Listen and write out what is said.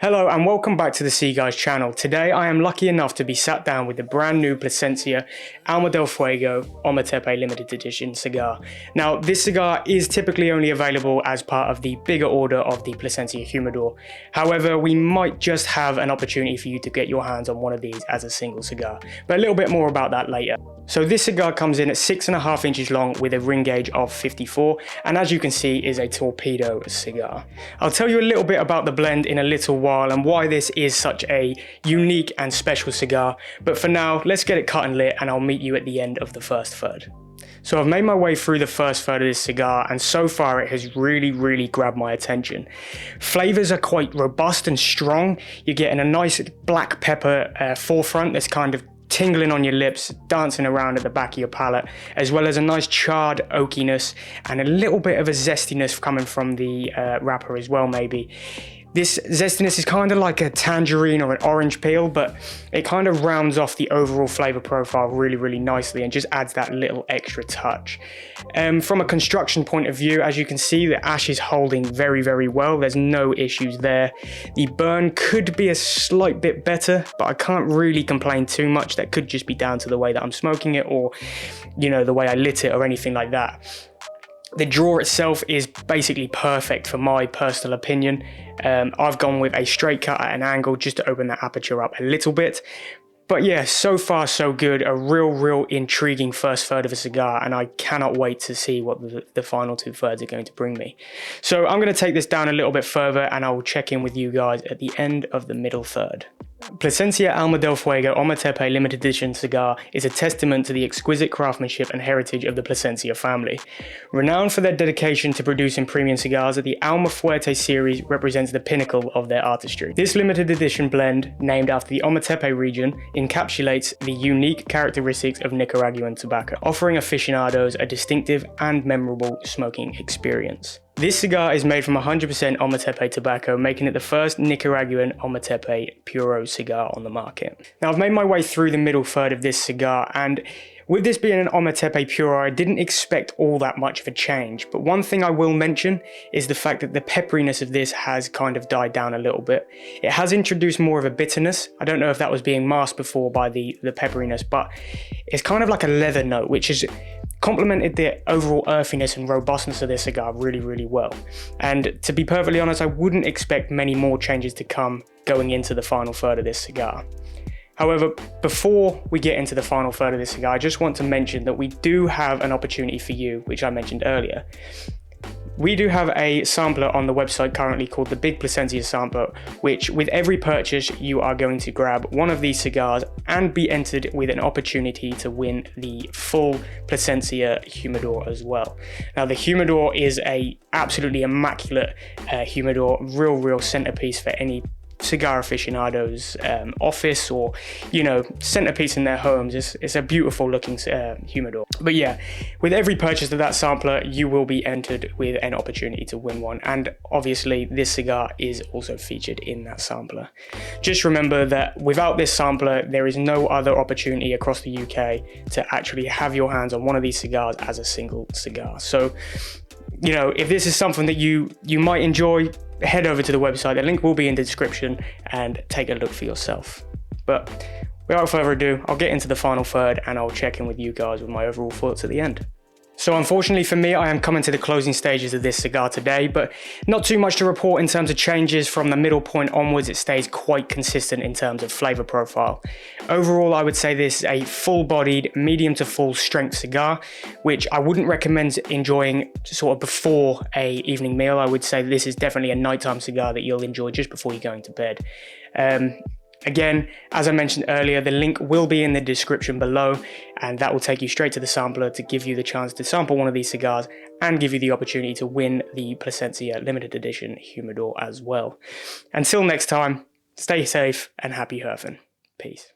Hello and welcome back to the C.Gars channel. Today I am lucky enough to be sat down with the brand new Plasencia Alma del Fuego Ometepe limited edition cigar. Now this cigar is typically only available as part of the bigger order of the Plasencia Humidor. However, we might just have an opportunity for you to get your hands on one of these as a single cigar, but a little bit more about that later. So this cigar comes in at 6.5 inches long with a ring gauge of 54, and as you can see is a torpedo cigar. I'll tell you a little bit about the blend in a little while and why this is such a unique and special cigar, but for now let's get it cut and lit and I'll meet you at the end of the first third. So I've made my way through the first third of this cigar and so far it has really grabbed my attention. Flavors are quite robust and strong. You're getting a nice black pepper forefront that's kind of tingling on your lips, dancing around at the back of your palate, as well as a nice charred oakiness and a little bit of a zestiness coming from the wrapper as well maybe. This zestiness is kind of like a tangerine or an orange peel, but it kind of rounds off the overall flavor profile really nicely and just adds that little extra touch. From a construction point of view, as you can see, the ash is holding very well. There's no issues there. The burn could be a slight bit better, but I can't really complain too much. That could just be down to the way that I'm smoking it or, you know, the way I lit it or anything like that. The draw itself is basically perfect for my personal opinion. I've gone with a straight cut at an angle just to open that aperture up a little bit. But yeah, so far so good. A real intriguing first third of a cigar, and I cannot wait to see what the final two thirds are going to bring me. So I'm going to take this down a little bit further and I will check in with you guys at the end of the middle third. Plasencia Alma del Fuego Ometepe limited edition cigar is a testament to the exquisite craftsmanship and heritage of the Plasencia family. Renowned for their dedication to producing premium cigars, the Alma Fuerte series represents the pinnacle of their artistry. This limited edition blend, named after the Ometepe region, encapsulates the unique characteristics of Nicaraguan tobacco, offering aficionados a distinctive and memorable smoking experience. This cigar is made from 100% Ometepe tobacco, making it the first Nicaraguan Ometepe Puro cigar on the market. Now I've made my way through the middle third of this cigar, and with this being an Ometepe Puro, I didn't expect all that much of a change, but one thing I will mention is the fact that the pepperiness of this has kind of died down a little bit. It has introduced more of a bitterness. I don't know if that was being masked before by the pepperiness, but it's kind of like a leather note, which has complemented the overall earthiness and robustness of this cigar really well. And to be perfectly honest, I wouldn't expect many more changes to come going into the final third of this cigar. However, before we get into the final third of this cigar, I just want to mention that we do have an opportunity for you, which I mentioned earlier. We do have a sampler on the website currently called the Big Plasencia Sampler, which with every purchase you are going to grab one of these cigars and be entered with an opportunity to win the full Plasencia Humidor as well. Now the Humidor is a absolutely immaculate humidor, real centerpiece for any cigar aficionados office or, you know, centerpiece in their homes. It's a beautiful looking humidor. But yeah, with every purchase of that sampler you will be entered with an opportunity to win one, and obviously this cigar is also featured in that sampler. Just remember that without this sampler there is no other opportunity across the UK to actually have your hands on one of these cigars as a single cigar. So, you know, if this is something that you might enjoy, head over to the website. The link will be in the description and take a look for yourself. But without further ado, I'll get into the final third and I'll check in with you guys with my overall thoughts at the end. So unfortunately for me, I am coming to the closing stages of this cigar today, but not too much to report in terms of changes. From the middle point onwards, it stays quite consistent in terms of flavor profile. Overall, I would say this is a full-bodied, medium to full strength cigar, which I wouldn't recommend enjoying sort of before a evening meal. I would say this is definitely a nighttime cigar that you'll enjoy just before you're going to bed. Again, as I mentioned earlier, the link will be in the description below, and that will take you straight to the sampler to give you the chance to sample one of these cigars and give you the opportunity to win the Plasencia limited edition Humidor as well. Until next time, stay safe and happy herfing. Peace.